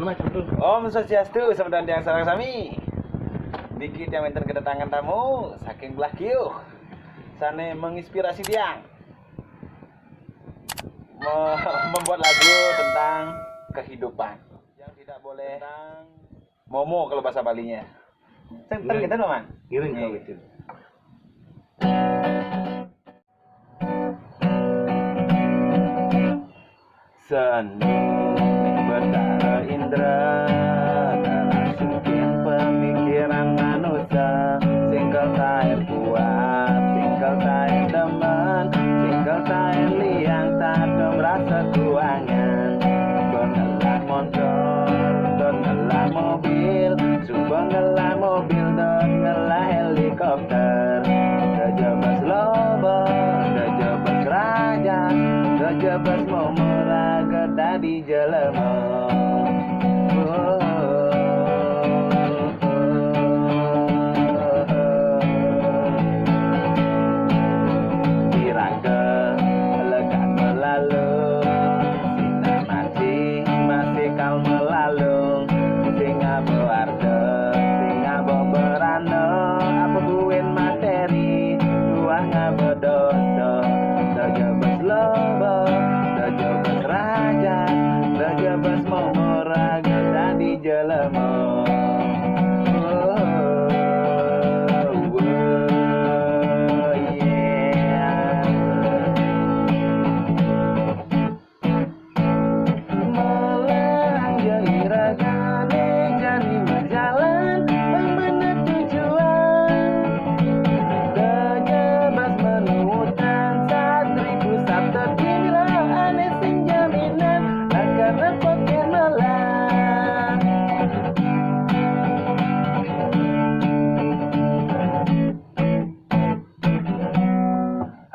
Om Swastiastu, sampeyan yang sareng sami. Niki yang enten kedatangan tamu saking belah kieu. Sane menginspirasi tiang membuat lagu tentang kehidupan yang tidak boleh tentang momo kalau bahasa Balinya. Tentang kita Man. Giring kalau gitu. Seni betara indra ngarasukin pemikiran manusia, singkel tae puas, singkel tae demen, singkel tae liang tak merasa kuangan. Bengelah motor, bengelah mobil, bengelah mobil, bengelah helikopter. Kejebas loba, kejebas raja, kejebas momora geda di jelema. Diraga lekat melalui, sina masih kal melalung, singa bewarda, singa beberana, apa buin materi, dua ngabedoso, kejebas loba, kejebas raja, kejebas momora geda di jelema.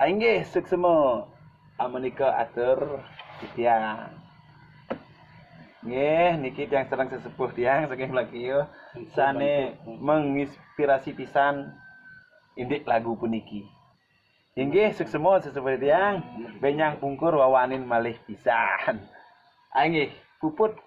Aing suksema amenika atur tiang. Nggih, niki tiang sareng sesepuh tiang saking Blakieu sane menginspirasi pisan indik lagu puniki. Inggih suksema sesepuh tiang benyang pungkur wawanin malih pisan. Aing nggih puput